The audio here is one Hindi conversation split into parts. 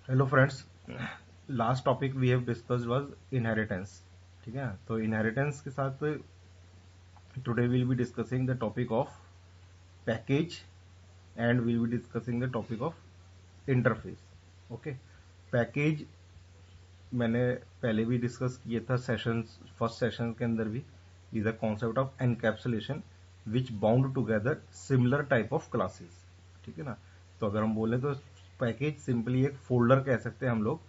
Hello friends, last topic we have discussed was inheritance. ठीक है, तो इनहेरिटेंस के साथ today will be discussing the topic of package and will be discussing the topic of interface. Okay, package मैंने पहले भी डिस्कस किया था सेशंस, फर्स्ट सेशन के अंदर भी। Is a concept of encapsulation which bound together similar type of classes. ठीक है ना, तो अगर हम बोले तो पैकेज सिंपली एक फोल्डर कह सकते हैं हम लोग,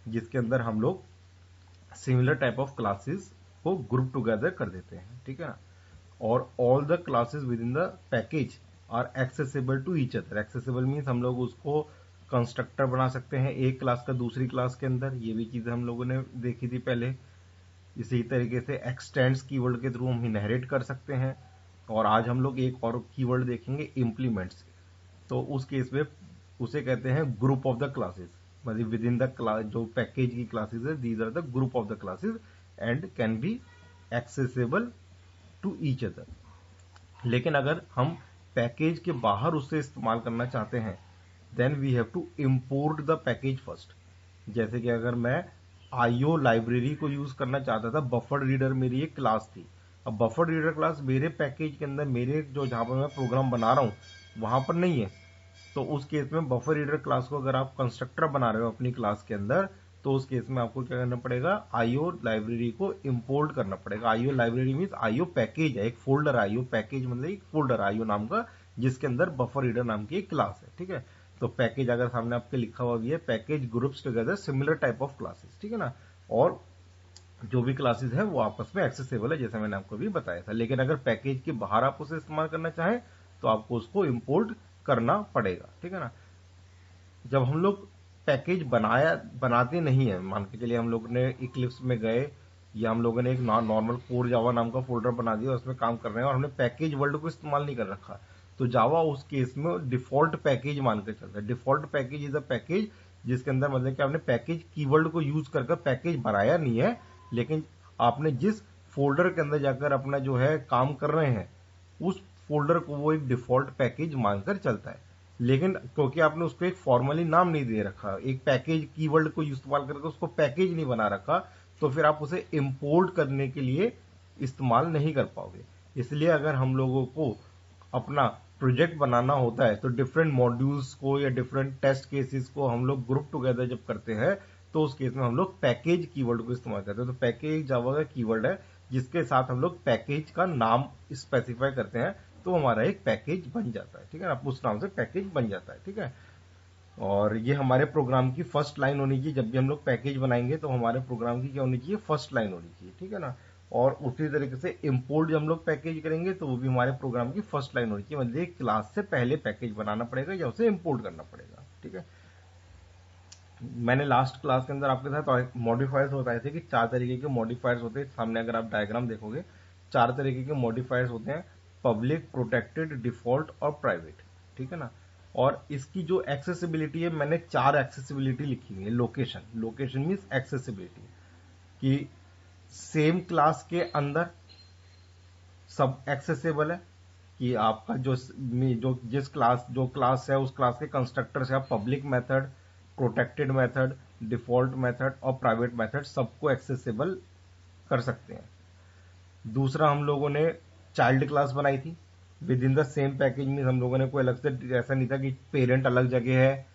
जिसके अंदर हम लोग सिमिलर टाइप ऑफ क्लासेस को ग्रुप टुगेदर कर देते हैं। ठीक है ना, और all the classes within the package are accessible to each other. Accessible means हम लोग उसको कंस्ट्रक्टर बना सकते हैं एक क्लास का दूसरी क्लास के अंदर। ये भी चीजें हम लोगों ने देखी थी पहले। इसी तरीके से एक्सटेंड्स कीवर्ड के थ्रू हम इनहेरिट कर सकते हैं। और आज हम लोग एक और कीवर्ड देखेंगे, इम्प्लीमेंट्स। तो उस केस में उसे कहते हैं ग्रुप ऑफ द क्लासेस। मतलब विद इन द क्लास जो पैकेज की क्लासेस है, these are the group of the classes and can be accessible to each other. लेकिन अगर हम पैकेज के बाहर उससे इस्तेमाल करना चाहते हैं, then we have to import the package first. जैसे कि अगर मैं आईओ लाइब्रेरी को यूज करना चाहता था, बफर रीडर मेरी एक क्लास थी। अब बफर रीडर क्लास मेरे पैकेज के अंदर, मेरे जो जहां पर मैं प्रोग्राम बना रहा हूं वहां पर नहीं है। तो उस केस में बफर रीडर क्लास को अगर आप कंस्ट्रक्टर बना रहे हो अपनी क्लास के अंदर, तो उस केस में आपको क्या करना पड़ेगा, आईओ लाइब्रेरी को इंपोर्ट करना पड़ेगा। IO library means IO package है, एक फोल्डर। आईओ पैकेज मतलब एक फोल्डर आईओ नाम का, जिसके अंदर बफर रीडर नाम की एक क्लास है। ठीक है, तो पैकेज अगर सामने आपके लिखा हुआ भी है, package groups together similar type of classes. ठीक है ना, और जो भी क्लासेस है वो आपस में एक्सेसिबल है, जैसे मैंने आपको भी बताया था। लेकिन अगर पैकेज के बाहर आप उसे इस्तेमाल करना चाहें तो आपको उसको इंपोर्ट करना पड़ेगा। ठीक है ना, जब हम लोग पैकेज बनाते नहीं है, मान के चलिए हम लोग ने इक्लिप्स में गए, या हम लोगों ने एक नॉर्मल कोर जावा नाम का फोल्डर बना दिया, उसमें काम कर रहे हैं और हमने पैकेज वर्ल्ड को इस्तेमाल नहीं कर रखा, तो जावा उस केस में डिफॉल्ट पैकेज मान के चलता है। Default package is a package जिसके अंदर मतलब कि आपने पैकेज कीवर्ड को यूज करके पैकेज बनाया नहीं है, लेकिन आपने जिस फोल्डर के अंदर जाकर अपना जो है काम कर रहे हैं, उस फोल्डर को वो एक डिफॉल्ट पैकेज मानकर चलता है। लेकिन क्योंकि आपने उसको एक फॉर्मली नाम नहीं दे रखा, एक पैकेज कीवर्ड को इस्तेमाल करके उसको पैकेज नहीं बना रखा, तो फिर आप उसे इंपोर्ट करने के लिए इस्तेमाल नहीं कर पाओगे। इसलिए अगर हम लोगों को अपना प्रोजेक्ट बनाना होता है, तो डिफरेंट मॉड्यूल्स को या डिफरेंट टेस्ट केसेस को हम लोग ग्रुप टुगेदर जब करते हैं, तो उस केस में हम लोग पैकेज कीवर्ड को इस्तेमाल करते हैं। तो पैकेज जावा का कीवर्ड है जिसके साथ हम लोग पैकेज का नाम स्पेसिफाई करते हैं, तो हमारा एक पैकेज बन जाता है। ठीक है ना, उस नाम से पैकेज बन जाता है। ठीक है, और ये हमारे प्रोग्राम की फर्स्ट लाइन होनी चाहिए। जब भी हम लोग पैकेज बनाएंगे तो हमारे प्रोग्राम की क्या होनी चाहिए, फर्स्ट लाइन होनी चाहिए। ठीक है ना, और उसी तरीके से इंपोर्ट जब हम लोग पैकेज करेंगे तो वो भी हमारे प्रोग्राम की फर्स्ट लाइन होनी चाहिए। मतलब एक क्लास से पहले पैकेज बनाना पड़ेगा या उसे इंपोर्ट करना पड़ेगा। ठीक है, मैंने लास्ट क्लास के अंदर आपके साथ मॉडिफायर्स बताए थे कि चार तरीके के मॉडिफायर्स होते हैं। सामने अगर आप डायग्राम देखोगे, चार तरीके के मॉडिफायर्स होते हैं, पब्लिक, प्रोटेक्टेड, डिफॉल्ट और प्राइवेट। ठीक है ना, और इसकी जो एक्सेसिबिलिटी है, मैंने चार एक्सेसिबिलिटी लिखी हुई है। लोकेशन, लोकेशन मीन्स एक्सेसिबिलिटी, कि सेम क्लास के अंदर सब एक्सेसिबल है, कि आपका जो जो क्लास है उस क्लास के कंस्ट्रक्टर से आप public method, protected method, default method और प्राइवेट मेथड सबको एक्सेसिबल कर सकते हैं। दूसरा, हम लोगों ने चाइल्ड क्लास बनाई थी with in the same package में। हम लोगों ने कोई अलग से, ऐसा नहीं था कि पेरेंट अलग जगह है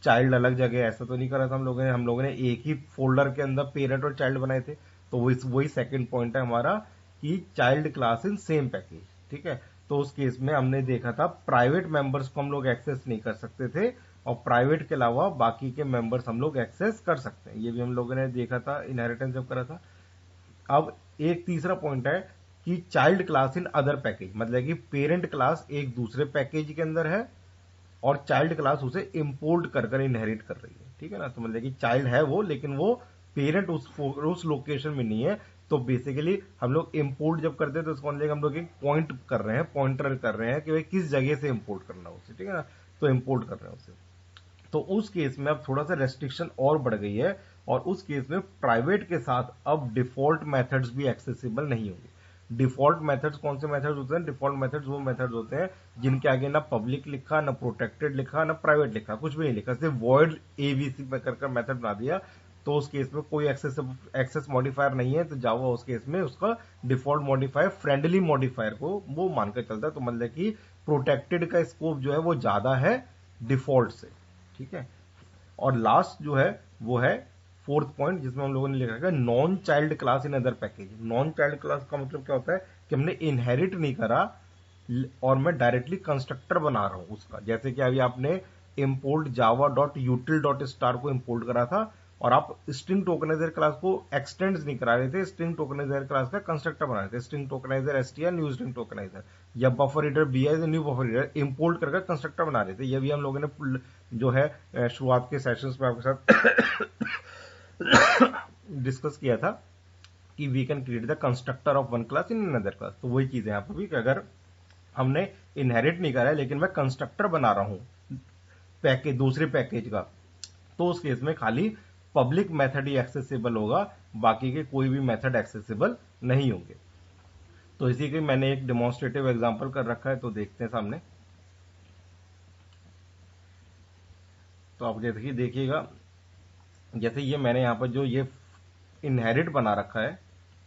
चाइल्ड अलग जगह है, ऐसा तो नहीं करा था हम लोगों ने एक ही फोल्डर के अंदर पेरेंट और चाइल्ड बनाए थे। तो वही सेकंड पॉइंट है हमारा, कि child class in same package. ठीक है, तो उस केस में हमने देखा था प्राइवेट मेंबर्स को हम लोग एक्सेस नहीं कर सकते थे, और प्राइवेट के अलावा बाकी के मेंबर्स हम लोग एक्सेस कर सकते हैं। ये भी हम लोगों ने देखा था इनहेरिटेंस जब करा था। अब एक तीसरा पॉइंट है कि child class in other package, मतलब कि पेरेंट क्लास एक दूसरे पैकेज के अंदर है और चाइल्ड क्लास उसे इंपोर्ट कर कर इनहेरिट कर रही है। ठीक है ना, तो मतलब कि चाइल्ड है वो, लेकिन वो पेरेंट उस लोकेशन में नहीं है। तो बेसिकली हम लोग इंपोर्ट जब करते हैं तो उसको हम लोग एक पॉइंट कर रहे हैं, पॉइंटर कर रहे हैं कि भाई किस जगह से इंपोर्ट करना है उसे। ठीक है ना, तो इंपोर्ट कर रहे हैं उसे। तो उस केस में अब थोड़ा सा रेस्ट्रिक्शन और बढ़ गई है, और उस केस में प्राइवेट के साथ अब डिफॉल्ट मेथड्स भी एक्सेसिबल नहीं होंगे। डिफॉल्ट मेथड्स कौन से मेथड्स होते हैं? डिफॉल्ट मेथड्स वो मेथड्स होते हैं जिनके आगे ना पब्लिक लिखा, ना प्रोटेक्टेड लिखा, ना प्राइवेट लिखा, कुछ भी नहीं लिखा, सिर्फ वॉइड एबीसी में कर मेथड बना दिया, तो उस केस में कोई एक्सेस मॉडिफायर नहीं है, तो जावा उस केस में उसका डिफॉल्ट मॉडिफायर फ्रेंडली मॉडिफायर को वो मानकर चलता है। तो मतलब कि प्रोटेक्टेड का स्कोप जो है वो ज्यादा है डिफॉल्ट से, ठीक है। और लास्ट जो है वो है फोर्थ पॉइंट, जिसमें हम लोगों ने लिखा है non child class in other package. Non child class का मतलब क्या होता है कि हमने इनहेरिट नहीं करा और मैं डायरेक्टली कंस्ट्रक्टर बना रहा हूं उसका। जैसे कि अभी आपने import Java dot यूटिल dot star को इम्पोर्ट करा था और आप स्ट्रिंग टोकनाइजर क्लास को एक्सटेंड नहीं करा रहे थे, स्ट्रिंग टोकनाइजर क्लास का कंस्ट्रक्टर बना रहे थे, string tokeniser STR new string tokeniser, या buffer reader BI new buffer reader import करके कंस्ट्रक्टर बना रहे थे। ये भी हम लोगों ने जो है शुरुआत के सेशंस में आपके साथ डिस्कस किया था कि we can create the constructor of one class in another class. तो वही चीज है यहाँ पर भी कि अगर हमने इनहेरिट नहीं करा है लेकिन मैं कंस्ट्रक्टर बना रहा हूं पैकेज, दूसरे पैकेज का, तो उस केस में खाली पब्लिक मेथड ही एक्सेसिबल होगा, बाकी के कोई भी मेथड एक्सेसिबल नहीं होंगे। तो इसी के मैंने एक डेमोन्स्ट्रेटिव एग्जांपल कर रखा है, तो देखते हैं सामने। तो आप जैसे देखिएगा, जैसे ये मैंने यहां पर जो ये इनहेरिट बना रखा है,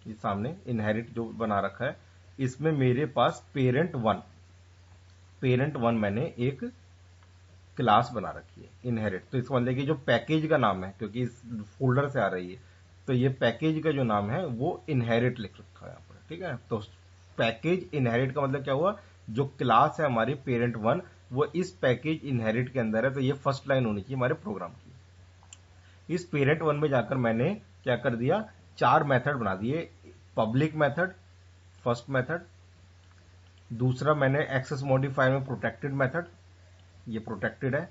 ये सामने इनहेरिट जो बना रखा है, इसमें मेरे पास पेरेंट वन मैंने एक क्लास बना रखी है इनहेरिट। तो इसका मतलब कि जो पैकेज का नाम है, क्योंकि इस फोल्डर से आ रही है, तो ये पैकेज का जो नाम है वो इनहेरिट लिख रखा है यहाँ पर, ठीक है। तो पैकेज इनहेरिट का मतलब क्या हुआ, जो क्लास है हमारी पेरेंट वन वो इस पैकेज इनहेरिट के अंदर है, तो ये फर्स्ट लाइन होनी चाहिए हमारे प्रोग्राम की। इस पेरेंट वन में जाकर मैंने क्या कर दिया, 4 मेथड बना दिए। पब्लिक मेथड, फर्स्ट मेथड, दूसरा मैंने एक्सेस मॉडिफायर में प्रोटेक्टेड मेथड, ये प्रोटेक्टेड है।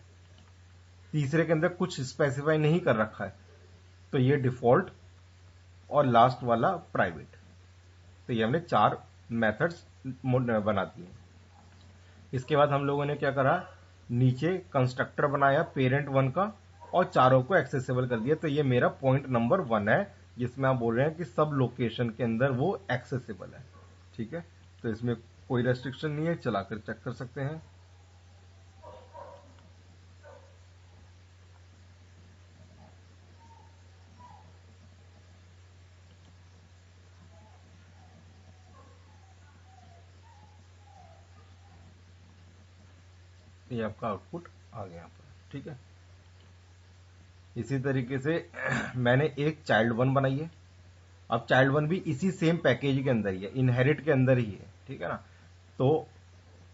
तीसरे के अंदर कुछ स्पेसिफाई नहीं कर रखा है, तो ये डिफॉल्ट, और लास्ट वाला प्राइवेट। तो ये हमने 4 मेथड्स बना दिए। इसके बाद हम लोगों ने क्या करा, नीचे कंस्ट्रक्टर बनाया पेरेंट वन का और चारों को एक्सेसिबल कर दिया। तो ये मेरा पॉइंट नंबर 1 है, जिसमें आप बोल रहे हैं कि सब लोकेशन के अंदर वो एक्सेसिबल है, ठीक है। तो इसमें कोई रेस्ट्रिक्शन नहीं है, चलाकर चेक कर सकते हैं। ये आपका आउटपुट आ गया यहाँ पर, ठीक है। इसी तरीके से मैंने एक चाइल्ड वन बनाई है। अब चाइल्ड वन भी इसी सेम पैकेज के अंदर ही है, इनहेरिट के अंदर ही है, ठीक है ना। तो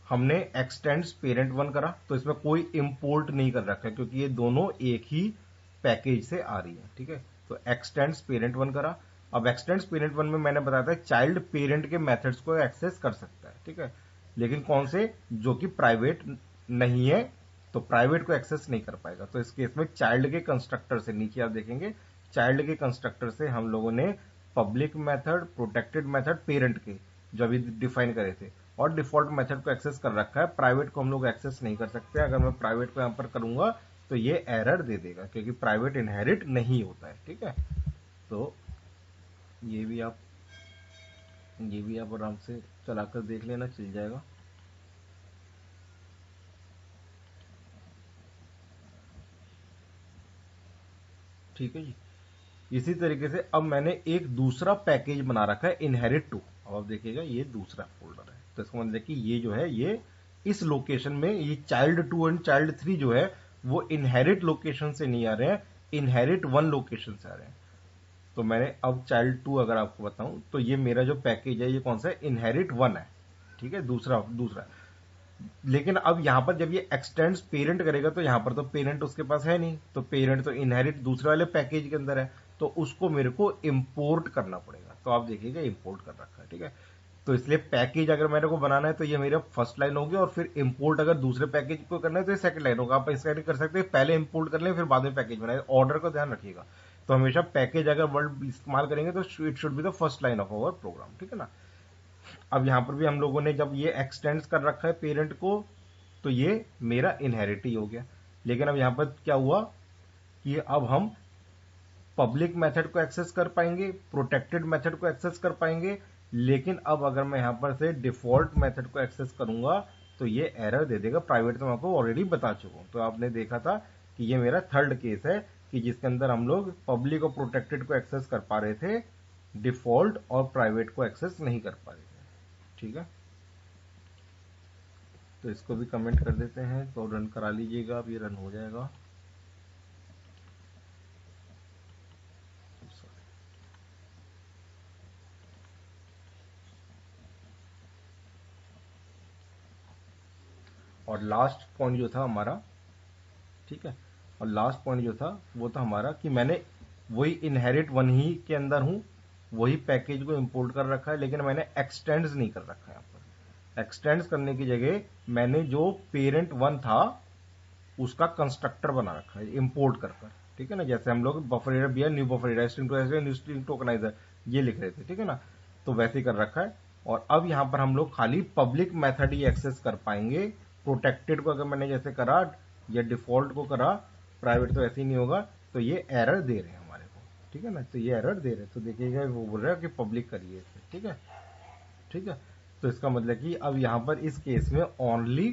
हमने एक्सटेंड्स पेरेंट वन करा, तो इसमें कोई इंपोर्ट नहीं कर रखा है क्योंकि ये दोनों एक ही पैकेज से आ रही है, ठीक है। तो एक्सटेंड्स पेरेंट वन करा। अब एक्सटेंड्स पेरेंट वन में मैंने बताया था चाइल्ड पेरेंट के मेथड्स को एक्सेस कर सकता है, ठीक है, लेकिन कौन से, जो कि प्राइवेट नहीं है, तो प्राइवेट को एक्सेस नहीं कर पाएगा। तो इस केस में चाइल्ड के कंस्ट्रक्टर से, नीचे आप देखेंगे चाइल्ड के कंस्ट्रक्टर से हम लोगों ने public method, protected method parent के जो अभी डिफाइन करे थे, और डिफॉल्ट मेथड को एक्सेस कर रखा है। प्राइवेट को हम लोग एक्सेस नहीं कर सकते। अगर मैं प्राइवेट को यहां पर करूंगा तो ये एरर दे देगा क्योंकि प्राइवेट इनहेरिट नहीं होता है, ठीक है। तो ये भी आप आराम से चलाकर देख लेना, चल जाएगा। ठीक है जी। इसी तरीके से अब मैंने एक दूसरा पैकेज बना रखा है इनहेरिट टू। अब आप देखिएगा ये दूसरा फोल्डर है, तो इसको मतलब कि ये जो है ये इस लोकेशन में, ये चाइल्ड 2 एंड चाइल्ड 3 जो है वो इनहेरिट लोकेशन से नहीं आ रहे हैं, इनहेरिट 1 लोकेशन से आ रहे हैं। तो मैंने अब चाइल्ड 2 अगर आपको बताऊं तो ये मेरा जो पैकेज है ये कौन सा है, इनहेरिट 1 है, ठीक है, दूसरा। लेकिन अब यहां पर जब ये एक्सटेंड्स पेरेंट करेगा तो यहां पर तो पेरेंट उसके पास है नहीं, तो पेरेंट तो इनहेरिट दूसरे वाले पैकेज के अंदर है, तो उसको मेरे को इंपोर्ट करना पड़ेगा। तो आप देखिएगा इंपोर्ट कर रखा है, ठीक है। तो इसलिए पैकेज अगर मेरे को बनाना है तो ये मेरा फर्स्ट लाइन होगी, और फिर इंपोर्ट अगर दूसरे पैकेज को करना है तो ये सेकंड लाइन होगा। आप इसका कर सकते हैं, पहले इंपोर्ट कर लें फिर बाद में पैकेज बनाए, ऑर्डर का ध्यान रखिएगा। तो हमेशा पैकेज अगर वर्ड इस्तेमाल करेंगे तो it should be the first line of our program, ठीक है ना। अब यहां पर भी हम लोगों ने जब ये एक्सटेंड कर रखा है पेरेंट को, तो ये मेरा इनहेरिट ही हो गया। लेकिन अब यहां पर क्या हुआ कि अब हम पब्लिक मेथड को एक्सेस कर पाएंगे, प्रोटेक्टेड मेथड को एक्सेस कर पाएंगे, लेकिन अब अगर मैं यहाँ पर से डिफॉल्ट मेथड को एक्सेस करूंगा तो ये एरर दे देगा। प्राइवेट तो मैं आपको ऑलरेडी बता चुका हूँ। तो आपने देखा था कि ये मेरा थर्ड केस है कि जिसके अंदर हम लोग पब्लिक और प्रोटेक्टेड को एक्सेस कर पा रहे थे, डिफॉल्ट और प्राइवेट को एक्सेस नहीं कर पा रहे थे। ठीक है, तो इसको भी कमेंट कर देते हैं। तो रन करा लीजिएगा, अब ये रन हो जाएगा। और लास्ट पॉइंट जो था हमारा, ठीक है, और लास्ट पॉइंट जो था वो था हमारा कि मैंने वही इनहेरिट वन ही के अंदर हूं, वही पैकेज को इंपोर्ट कर रखा है, लेकिन मैंने एक्सटेंड्स नहीं कर रखा है। यहाँ पर एक्सटेंड्स करने की जगह मैंने जो पेरेंट वन था उसका कंस्ट्रक्टर बना रखा है इंपोर्ट कर कर। ठीक है ना, जैसे हम लोग buffer area b new buffer area string to new string tokenizer ये लिख रहे थे। ठीक है ना, तो वैसे ही कर रखा है। और अब यहाँ पर हम लोग खाली पब्लिक मेथड ही एक्सेस कर पाएंगे। प्रोटेक्टेड को अगर मैंने जैसे करा या डिफॉल्ट को करा, प्राइवेट तो ऐसे ही नहीं होगा। तो ये एरर दे रहे हैं हमारे को। ठीक है ना, तो ये एरर दे रहे हैं। तो देखिएगा वो बोल रहा है कि पब्लिक करिए इसे। ठीक है, ठीक है। तो इसका मतलब कि अब यहाँ पर इस केस में ओनली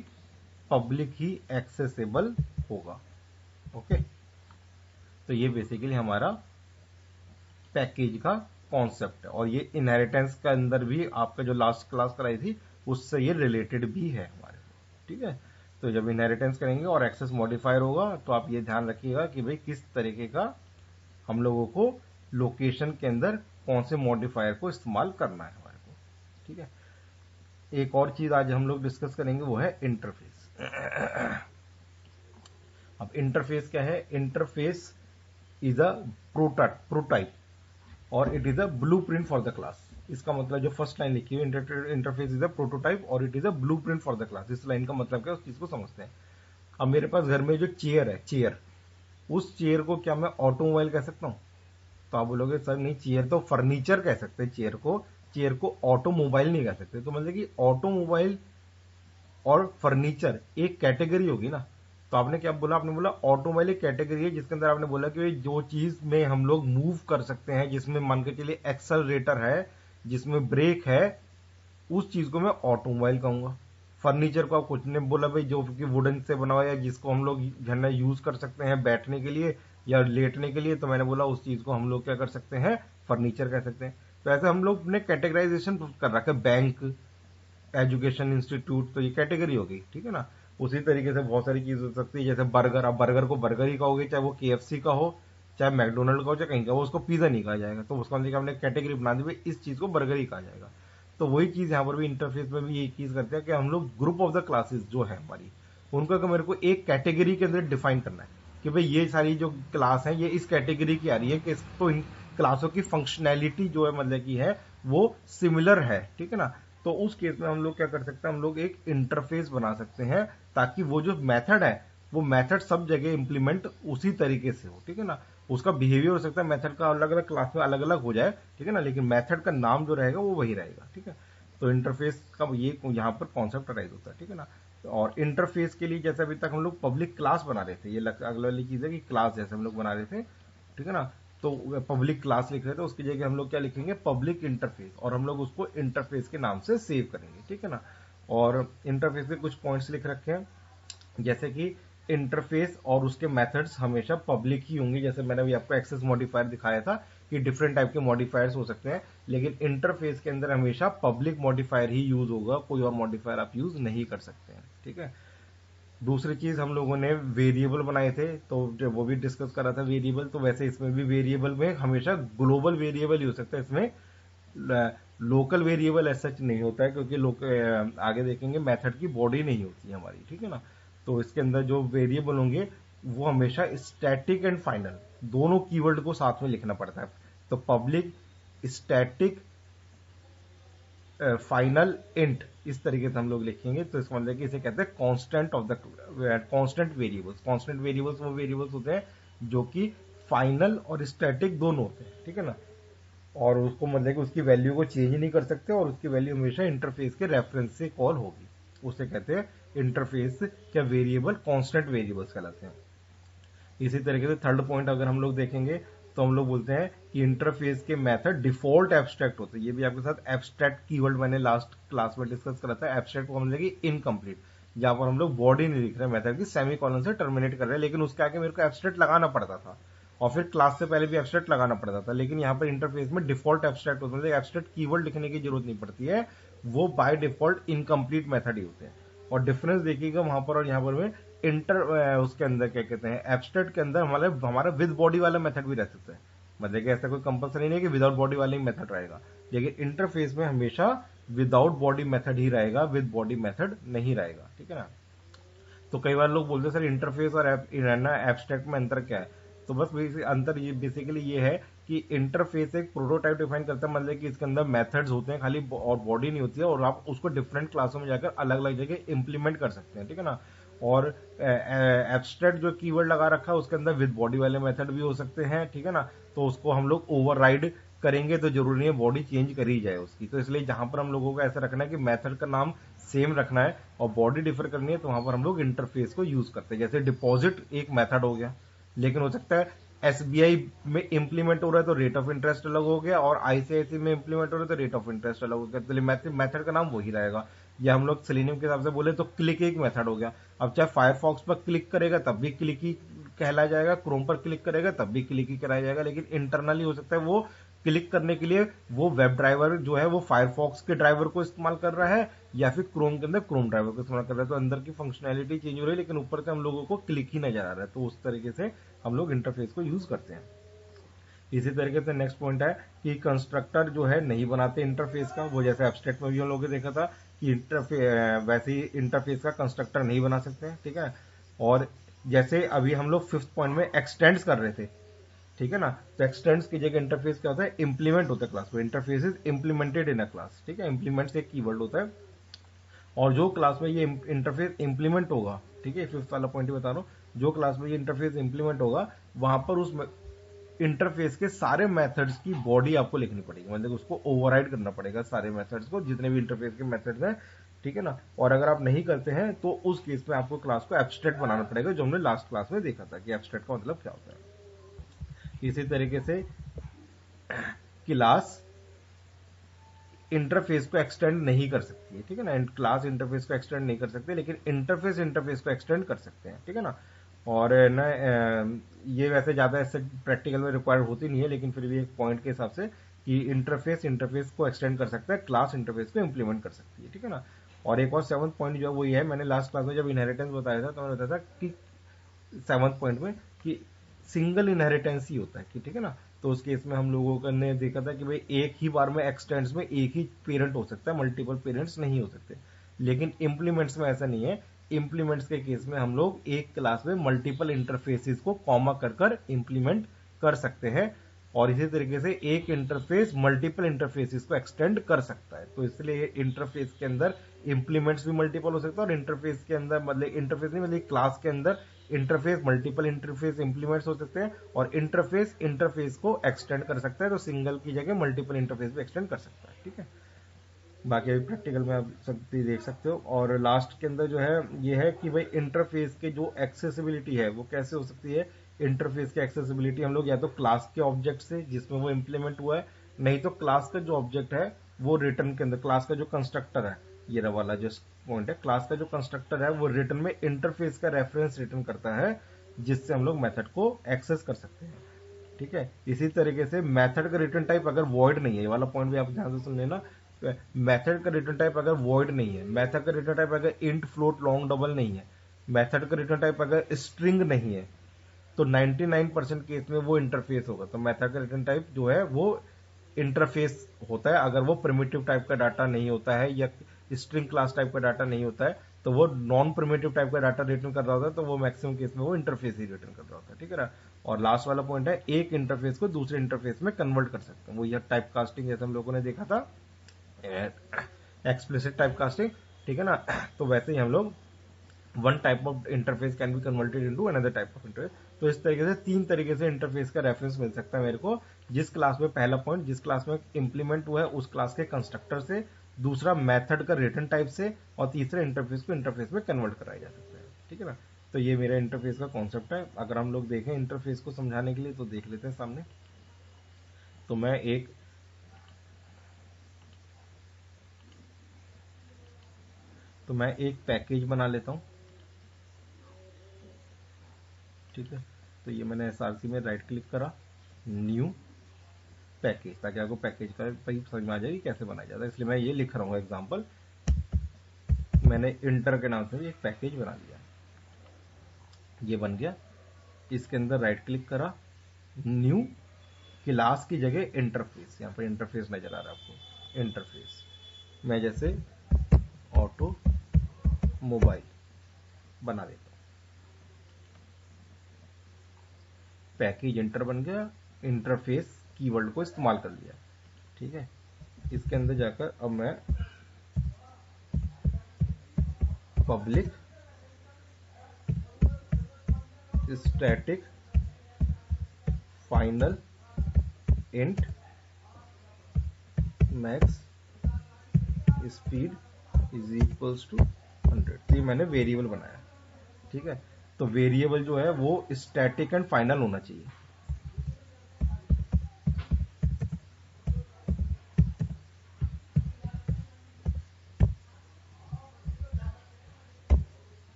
पब्लिक ही एक्सेसिबल होगा। ओके, तो ये बेसिकली हमारा पैकेज का कॉन्सेप्ट है। और ये इनहेरिटेंस के अंदर भी आपका जो लास्ट क्लास कराई थी उससे ये रिलेटेड भी है हमारे को। ठीक है, तो जब इनहेरिटेंस करेंगे और एक्सेस मॉडिफायर होगा तो आप ये ध्यान रखिएगा कि भाई किस तरीके का हम लोगों को लोकेशन के अंदर कौन से मॉडिफायर को इस्तेमाल करना है हमारे को। ठीक है, एक और चीज आज हम लोग डिस्कस करेंगे वो है इंटरफेस। अब इंटरफेस क्या है? इंटरफेस इज अ प्रोटाइप और it is a blueprint for the class. इसका मतलब जो फर्स्ट लाइन लिखी हुई इंटरफेस इज अ प्रोटोटाइप और it is a blueprint for the class, इस लाइन का मतलब क्या है उस चीज को समझते हैं। अब मेरे पास घर में जो चेयर है, चेयर, उस चेयर को क्या मैं ऑटोमोबाइल कह सकता हूं? तो आप बोलोगे सर नहीं, चेयर तो फर्नीचर कह सकते हैं, चेयर को ऑटोमोबाइल नहीं कह सकते। तो मतलब कि ऑटोमोबाइल और फर्नीचर एक कैटेगरी होगी ना। तो आपने क्या बोला? आपने बोला ऑटोमोबाइल एक कैटेगरी है जिसके अंदर आपने बोला कि जो चीज में हम लोग मूव कर सकते हैं, जिसमें मान के चलिए एक्सेलरेटर है, जिसमें ब्रेक है, उस चीज को मैं ऑटोमोबाइल कहूंगा। फर्नीचर को आप कुछ ने बोला भाई जो कि वुडन से बना हुआ है, जिसको हम लोग झंडा यूज कर सकते हैं बैठने के लिए या लेटने के लिए, तो मैंने बोला उस चीज को हम लोग क्या कर सकते हैं? फर्नीचर कह सकते हैं। तो ऐसे हम लोग ने कैटेगराइजेशन कर रखा है। बैंक, एजुकेशन इंस्टीट्यूट, तो ये कैटेगरी हो गई। ठीक है ना, उसी तरीके से बहुत सारी चीज हो सकती है। जैसे बर्गर, आप बर्गर को बर्गर ही कहोगे, चाहे वो KFC का हो, चाहे मैकडोनल्ड का हो, चाहे कहीं का हो, उसको पिज्जा नहीं कहा जाएगा। तो उसका मतलब हमने कैटेगरी बना दी, इस चीज को बर्गर ही कहा जाएगा। तो वही चीज यहाँ पर भी इंटरफेस में भी यही चीज करते हैं कि हम लोग ग्रुप ऑफ द क्लासेस जो है हमारी, उनको अगर मेरे को एक कैटेगरी के अंदर डिफाइन करना है कि भाई ये सारी जो क्लास है ये इस कैटेगरी की आ रही है, कि तो इन क्लासों की फंक्शनैलिटी जो है मतलब की है वो सिमिलर है। ठीक है ना, तो उस केस में हम लोग क्या कर सकते हैं? हम लोग एक इंटरफेस बना सकते हैं ताकि वो जो मेथड है वो मेथड सब जगह इंप्लीमेंट उसी तरीके से हो। ठीक है ना, उसका बिहेवियर हो सकता है मेथड का अलग अलग क्लास में अलग अलग हो जाए। ठीक है ना, लेकिन मेथड का नाम जो रहेगा वो वही रहेगा। ठीक है, तो इंटरफेस का ये यहाँ पर कॉन्सेप्ट राइज होता है। ठीक है ना, और इंटरफेस के लिए जैसे अभी तक हम लोग पब्लिक क्लास बना रहे थे, ये अगली वाली चीज है कि क्लास जैसे हम लोग बना रहे थे। ठीक है ना, तो पब्लिक क्लास लिख रहे थे, उसकी जगह हम लोग क्या लिखेंगे? पब्लिक इंटरफेस, और हम लोग उसको इंटरफेस के नाम से सेव करेंगे। ठीक है ना, और इंटरफेस के कुछ पॉइंट्स लिख रखे हैं जैसे कि इंटरफेस और उसके मेथड्स हमेशा पब्लिक ही होंगे। जैसे मैंने अभी आपको एक्सेस मॉडिफायर दिखाया था कि डिफरेंट टाइप के मॉडिफायर्स हो सकते हैं, लेकिन इंटरफेस के अंदर हमेशा पब्लिक मॉडिफायर ही यूज होगा, कोई और मॉडिफायर आप यूज नहीं कर सकते हैं। ठीक है, दूसरी चीज हम लोगों ने वेरिएबल बनाए थे, तो जब वो भी डिस्कस करा था वेरिएबल, तो वैसे इसमें भी वेरिएबल में हमेशा ग्लोबल वेरिएबल ही हो सकता है, इसमें लोकल वेरिएबल ऐसा नहीं होता है, क्योंकि आगे देखेंगे मेथड की बॉडी नहीं होती है हमारी। ठीक है ना, तो इसके अंदर जो वेरिएबल होंगे वो हमेशा स्टैटिक एंड फाइनल दोनों कीवर्ड को साथ में लिखना पड़ता है। तो पब्लिक, स्टैटिक, फाइनल, इंट, इस तरीके से हम लोग लिखेंगे। तो इसका मतलब कि इसे कहते हैं constant of the constant variables. Constant variables वो वेरिएबल्स होते हैं जो कि फाइनल और स्टैटिक दोनों होते हैं। ठीक है ना, और उसको मतलब कि उसकी वैल्यू को चेंज नहीं कर सकते और उसकी वैल्यू हमेशा इंटरफेस के रेफरेंस से कॉल होगी। उसे कहते हैं इंटरफेस क्या वेरिएबल कांस्टेंट वेरिएबल्स कहलाते हैं। इसी तरीके से थर्ड पॉइंट अगर हम लोग देखेंगे तो हम लोग बोलते हैं कि इंटरफेस के मेथड डिफॉल्ट एब्स्ट्रैक्ट होते हैं। ये भी आपके साथ एब्स्ट्रैक्ट कीवर्ड मैंने लास्ट क्लास में डिस्कस करा था। एब्स्ट्रैक्ट को हम लेंगे इनकम्प्लीट, जहां पर हम लोग बॉडी नहीं लिख रहे मेथड की, सेमी कॉलन से टर्मिनेट कर रहे हैं, लेकिन उसके आगे मेरे को एब्स्ट्रैक्ट लगाना पड़ता था और फिर क्लास से पहले भी एब्स्ट्रैक्ट लगाना पड़ता था। लेकिन यहाँ पर इंटरफेस में डिफॉल्ट एब्स्ट्रैक्ट होता है, एब्स्ट्रैक्ट कीवर्ड लिखने की जरूरत नहीं पड़ती है, वो बाय डिफॉल्ट इनकम्प्लीट मेथड ही होते हैं। और डिफरेंस देखिएगा वहां पर और यहाँ पर में उसके अंदर क्या कहते हैं, एब्स्ट्रैक्ट के अंदर हमारा विद बॉडी वाला मेथड भी रह सकता है। मतलब कि ऐसा कोई कंपल्सरी नहीं है कि विदाउट बॉडी वाला ही मेथड रहेगा, लेकिन इंटरफेस में हमेशा विदाउट बॉडी मेथड ही रहेगा, विद बॉडी मेथड नहीं रहेगा। ठीक है ना। तो कई बार लोग बोलते हैं सर इंटरफेस और एब्स्ट्रैक्ट में अंतर क्या है? तो बस अंतर ये बेसिकली ये है कि इंटरफेस एक प्रोटोटाइप डिफाइन करता है, मतलब कि इसके अंदर मेथड्स होते हैं खाली और बॉडी नहीं होती है, और आप उसको डिफरेंट क्लासों में जाकर अलग अलग जगह इंप्लीमेंट कर सकते हैं। ठीक है ना। और एब्स्ट्रैक्ट जो कीवर्ड लगा रखा है उसके अंदर विद बॉडी वाले मेथड भी हो सकते हैं। ठीक है ना। तो उसको हम लोग ओवरराइड करेंगे तो जरूरी नहीं है बॉडी चेंज करी जाए उसकी। तो इसलिए जहां पर हम लोगों को ऐसा रखना है कि मेथड का नाम सेम रखना है और बॉडी डिफर करनी है, तो वहां पर हम लोग इंटरफेस को यूज करते हैं। जैसे डिपॉजिट एक मेथड हो गया, लेकिन हो सकता है एसबीआई में इंप्लीमेंट हो रहा है तो रेट ऑफ इंटरेस्ट अलग हो गया, और आईसीआईसी में इंप्लीमेंट हो रहा है तो रेट ऑफ इंटरेस्ट अलग हो गया। तो मेथड का नाम वही रहेगा। या हम लोग सेलेनियम के हिसाब से बोले तो क्लिक एक मेथड हो गया। अब चाहे फायरफॉक्स पर क्लिक करेगा तब भी क्लिक ही कहला जाएगा, क्रोम पर क्लिक करेगा तब भी क्लिक ही कराया जाएगा, लेकिन इंटरनली हो सकता है वो क्लिक करने के लिए वो वेब ड्राइवर जो है वो फायरफॉक्स के ड्राइवर को इस्तेमाल कर रहा है या फिर क्रोम के अंदर क्रोम ड्राइवर को इस्तेमाल कर रहा है। तो अंदर की फंक्शनैलिटी चेंज हो रही है, लेकिन ऊपर से हम लोगों को क्लिक ही नजर आ रहा है। तो उस तरीके से हम लोग इंटरफेस को यूज करते हैं। इसी तरीके से नेक्स्ट पॉइंट है कि कंस्ट्रक्टर जो है नहीं बनाते इंटरफेस का। वो जैसे एब्स्ट्रैक्ट में भी हम लोगों ने देखा था कि वैसे ही इंटरफेस का कंस्ट्रक्टर नहीं बना सकते हैं। ठीक है। और जैसे अभी हम लोग 5th पॉइंट में एक्सटेंड्स कर रहे थे, ठीक है ना। तो एक्सटेंड्स की जगह इंटरफेस क्या होता है, इंप्लीमेंट होता है क्लास में। Interface is implemented in a class. ठीक है। इंप्लीमेंट एक कीवर्ड होता है, और जो क्लास में ये इंटरफेस इंप्लीमेंट होगा, ठीक है, 5th वाला पॉइंट ही बता रहा हूं, जो क्लास में ये इंटरफेस इंप्लीमेंट होगा वहां पर उस इंटरफेस के सारे मेथड्स की बॉडी आपको लिखनी पड़ेगी, मतलब उसको ओवरराइड करना पड़ेगा सारे मेथड्स को, जितने भी इंटरफेस के मेथड्स हैं। ठीक है ना। और अगर आप नहीं करते हैं तो उस केस में आपको क्लास को एब्स्ट्रैक्ट बनाना पड़ेगा, जो हमने लास्ट क्लास में देखा था कि एब्स्ट्रैक्ट का मतलब क्या होता है। इसी तरीके से क्लास इंटरफेस को एक्सटेंड नहीं कर सकती है। ठीक है ना। क्लास इंटरफेस को एक्सटेंड नहीं कर सकते, लेकिन इंटरफेस को एक्सटेंड कर सकते हैं। ठीक है ना। और ना ये वैसे ज्यादा ऐसे प्रैक्टिकल में रिक्वायर्ड होती नहीं है, लेकिन फिर भी एक पॉइंट के हिसाब से कि इंटरफेस को एक्सटेंड कर सकता है, क्लास इंटरफेस को इंप्लीमेंट कर सकती है। ठीक है ना। और एक और 7th पॉइंट जो है वो ये है, मैंने लास्ट क्लास में जब इनहेरिटेंस बताया था तो मैंने बताया था कि 7th पॉइंट में कि सिंगल इनहेरिटेंस ही होता है कि, ठीक है ना। तो उस केस में हम लोगों ने देखा था कि भाई एक ही बार में एक्सटेंड्स में एक ही पेरेंट हो सकता है, मल्टीपल पेरेंट्स नहीं हो सकते। लेकिन इंप्लीमेंट्स में ऐसा नहीं है। इंप्लीमेंट्स के केस में हम लोग एक क्लास में मल्टीपल इंटरफेसेस को कॉमा कर इंप्लीमेंट कर सकते हैं, और इसी तरीके से एक इंटरफेस मल्टीपल इंटरफेसेस को एक्सटेंड कर सकता है। तो इसलिए इंटरफेस के अंदर इंप्लीमेंट्स भी मल्टीपल हो सकता है, और इंटरफेस के अंदर मतलब इंटरफेस नहीं मतलब क्लास के अंदर इंटरफेस मल्टीपल इंटरफेस इंप्लीमेंट्स हो सकते हैं, और इंटरफेस को एक्सटेंड कर सकता है, तो सिंगल की जगह मल्टीपल इंटरफेस भी एक्सटेंड कर सकता है। ठीक है। बाकी अभी प्रैक्टिकल में आप सब देख सकते हो। और लास्ट के अंदर जो है ये है कि भाई इंटरफेस के जो एक्सेसिबिलिटी है वो कैसे हो सकती है। इंटरफेस की एक्सेसिबिलिटी हम लोग या तो क्लास के ऑब्जेक्ट से जिसमें वो इंप्लीमेंट हुआ है, नहीं तो क्लास का जो ऑब्जेक्ट है वो रिटर्न के अंदर, क्लास का जो कंस्ट्रक्टर है, ये वाला जो पॉइंट है, क्लास का जो कंस्ट्रक्टर है वो रिटर्न में इंटरफेस का रेफरेंस रिटर्न करता है, जिससे हम लोग मेथड को एक्सेस कर सकते हैं। ठीक है। इसी तरीके से मेथड का रिटर्न टाइप अगर वॉइड नहीं है, ये वाला पॉइंट भी आप ध्यान से सुन लेना, मेथड का रिटर्न टाइप अगर वॉइड नहीं है, मेथड का रिटर्न टाइप अगर इंट फ्लोट लॉन्ग डबल नहीं है, मेथड का रिटर्न टाइप अगर स्ट्रिंग नहीं है, तो 99% केस में वो इंटरफेस होगा। तो मेथड का रिटर्न टाइप जो है वो इंटरफेस होता है। अगर वो प्रिमिटिव टाइप का डाटा नहीं होता है या स्ट्रिंग क्लास टाइप का डाटा नहीं होता है, तो वो नॉन प्रिमिटिव टाइप का डाटा रिटर्न कर रहा होता है, तो वो मैक्सिमम केस में वो इंटरफेस ही रिटर्न कर रहा होता है। ठीक है ना। और लास्ट वाला पॉइंट है, एक इंटरफेस को दूसरे इंटरफेस में कन्वर्ट कर सकते हैं, वो यह टाइप कास्टिंग जैसे हम लोगों ने देखा था, एक्सप्लिसिट टाइप कास्टिंग। ठीक है ना। तो वैसे ही हम लोग one type of interface can be converted into another type of interface. तो इस तरीके से 3 तरीके से इंटरफेस का रेफरेंस मिल सकता है मेरे को, जिस क्लास में पहला पॉइंट जिस क्लास में इंप्लीमेंट हुआ है उस क्लास के कंस्ट्रक्टर से, दूसरा मेथड का रिटर्न टाइप से, और तीसरा इंटरफेस को इंटरफेस में कन्वर्ट कराया जा सकता है। ठीक है ना। तो ये मेरा इंटरफेस का कॉन्सेप्ट है। अगर हम लोग देखें इंटरफेस को समझाने के लिए तो देख लेते हैं सामने। तो मैं एक पैकेज बना लेता हूं। ठीक है, तो ये मैंने एसआरसी में राइट क्लिक करा, न्यू पैकेज, ताकि आपको पैकेज का समझ में आ जाए कि कैसे बनाया जाता है। इसलिए मैं ये लिख रहा हूँ एग्जाम्पल, मैंने इंटर के नाम से एक पैकेज बना लिया, ये बन गया। इसके अंदर राइट क्लिक करा, न्यू, क्लास की जगह इंटरफेस, यहाँ पर इंटरफेस नजर आ रहा है आपको, इंटरफेस मैं जैसे ऑटो मोबाइल बना देता हूँ। पैकेज इंटर बन गया, इंटरफेस कीवर्ड को इस्तेमाल कर लिया। ठीक है, इसके अंदर जाकर अब मैं public static final int max speed is equals to 100। तो ये मैंने वेरिएबल बनाया। ठीक है, तो वेरिएबल जो है वो स्टैटिक एंड फाइनल होना चाहिए।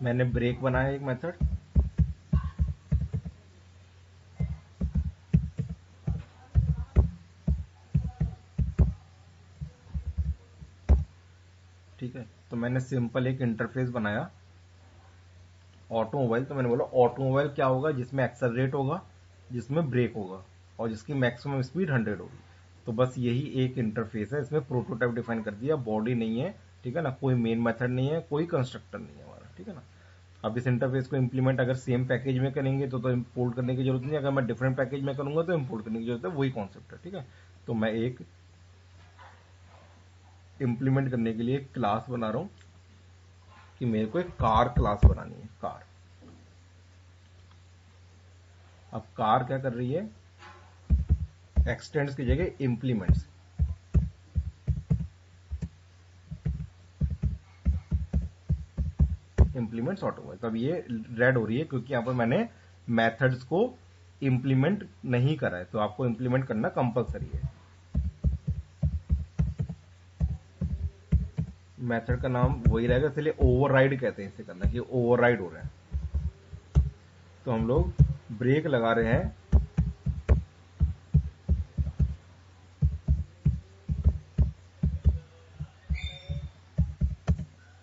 मैंने ब्रेक बनाया एक मेथड, ठीक है, तो मैंने सिंपल एक इंटरफेस बनाया ऑटोमोबाइल। तो मैंने बोला ऑटोमोबाइल क्या होगा, जिसमें एक्सेलरेट होगा, जिसमें ब्रेक होगा और जिसकी मैक्सिमम स्पीड 100 होगी। तो बस यही एक इंटरफेस है, इसमें प्रोटोटाइप डिफाइन कर दिया, बॉडी नहीं है। ठीक है ना, कोई मेन मेथड नहीं है, कोई कंस्ट्रक्टर नहीं है हमारा। ठीक है ना, अब इस इंटरफेस को इंप्लीमेंट अगर सेम पैकेज में करेंगे तो इंपोर्ट करने की जरूरत नहीं है, अगर मैं डिफरेंट पैकेज में करूंगा तो इंपोर्ट करने की जरूरत है, वही कॉन्सेप्ट है। ठीक है, तो मैं एक इंप्लीमेंट करने के लिए एक क्लास बना रहा हूं कि मेरे को एक कार क्लास बनानी है, कार। अब कार क्या कर रही है, एक्सटेंड्स की जगह इंप्लीमेंट्स। इंप्लीमेंट्स ऑटोमोबाइल, तो अब ये रेड हो रही है क्योंकि यहां पर मैंने मेथड्स को इंप्लीमेंट नहीं करा है, तो आपको इंप्लीमेंट करना कंपलसरी है। मेथड का नाम वही रहेगा, इसलिए ओवरराइड कहते हैं इसे करना, कि ओवरराइड हो रहा है। तो हम लोग ब्रेक लगा रहे हैं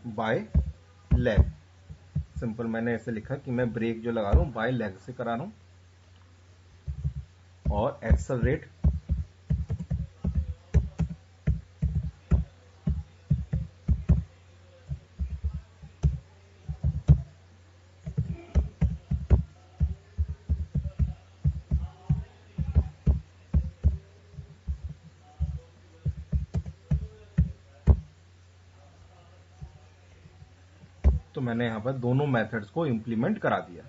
बाय लेग। सिंपल मैंने ऐसे लिखा कि मैं ब्रेक जो लगा रहा हूं बाय लेग से करा रहा हूं, और एक्सेलरेट तो मैंने यहां पर दोनों मेथड्स को इंप्लीमेंट करा दिया।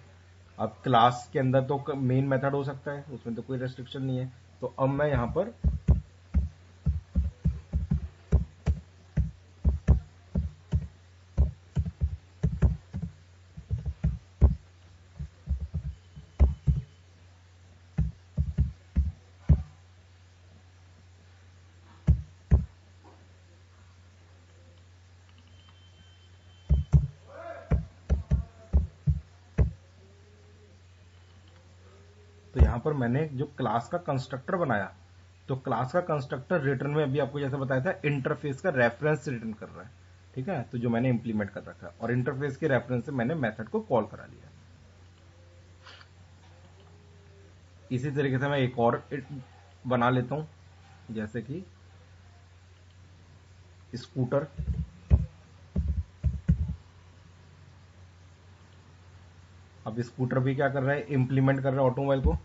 अब क्लास के अंदर तो मेन मेथड हो सकता है, उसमें तो कोई रेस्ट्रिक्शन नहीं है। तो अब मैं यहां पर तो यहां पर मैंने जो क्लास का कंस्ट्रक्टर बनाया, तो क्लास का कंस्ट्रक्टर रिटर्न में अभी आपको जैसे बताया था इंटरफेस का रेफरेंस रिटर्न कर रहा है। ठीक है, तो जो मैंने इंप्लीमेंट कर रखा है, और इंटरफेस के रेफरेंस से मैंने मेथड को कॉल करा लिया। इसी तरीके से मैं एक और बना लेता हूं, जैसे कि स्कूटर। अब स्कूटर भी क्या कर रहा है, इंप्लीमेंट कर रहा है ऑटोमोबाइल को।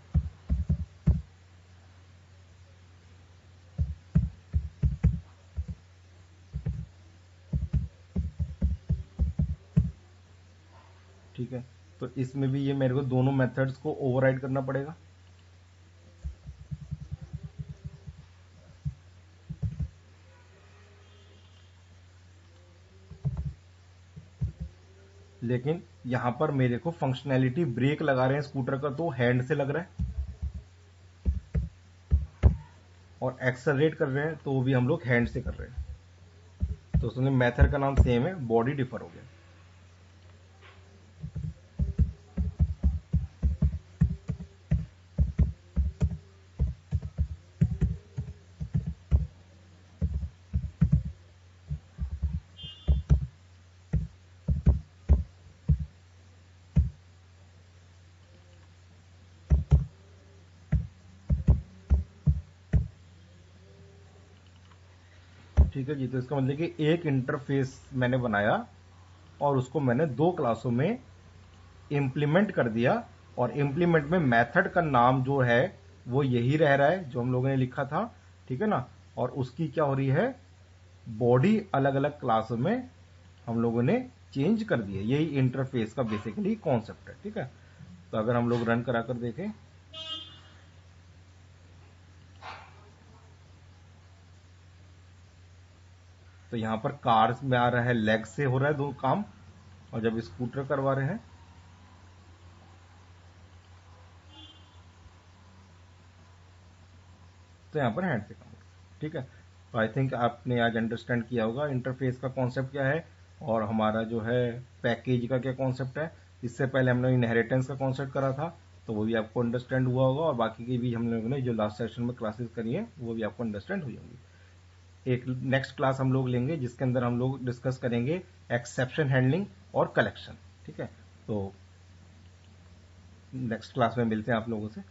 ठीक है, तो इसमें भी ये मेरे को दोनों मेथड्स को ओवरराइड करना पड़ेगा। लेकिन यहां पर मेरे को फंक्शनैलिटी ब्रेक लगा रहे हैं स्कूटर का, तो हैंड से लग रहा है। और एक्सेलरेट कर रहे हैं तो वो भी हम लोग हैंड से कर रहे हैं। तो उसमें मेथड का नाम सेम है, बॉडी डिफर हो गया। ठीक है जी। तो इसका मतलब कि एक इंटरफेस मैंने बनाया और उसको मैंने 2 क्लासों में इम्प्लीमेंट कर दिया, और इम्प्लीमेंट में मेथड का नाम जो है वो यही रह रहा है जो हम लोगों ने लिखा था, ठीक है ना। और उसकी क्या हो रही है, बॉडी अलग अलग क्लासों में हम लोगों ने चेंज कर दी है। यही इंटरफेस का बेसिकली कॉन्सेप्ट है, ठीक है। तो अगर हम लोग रन करा कर देखें, तो यहां पर कार में आ रहा है, लेग से हो रहा है दो काम, और जब स्कूटर करवा रहे हैं तो यहाँ पर हैंड से काम, ठीक है। तो आई थिंक आपने आज अंडरस्टैंड किया होगा इंटरफेस का कॉन्सेप्ट क्या है, और हमारा जो है पैकेज का क्या कॉन्सेप्ट है। इससे पहले हमने इनहेरिटेंस का कॉन्सेप्ट करा था, तो वो भी आपको अंडरस्टैंड हुआ होगा, और बाकी की भी हम लोगों ने जो लास्ट सेशन में क्लासेस करी है वो भी आपको अंडरस्टैंड हुई होंगी। एक नेक्स्ट क्लास हम लोग लेंगे जिसके अंदर हम लोग डिस्कस करेंगे एक्सेप्शन हैंडलिंग और कलेक्शन, ठीक है। तो नेक्स्ट क्लास में मिलते हैं आप लोगों से।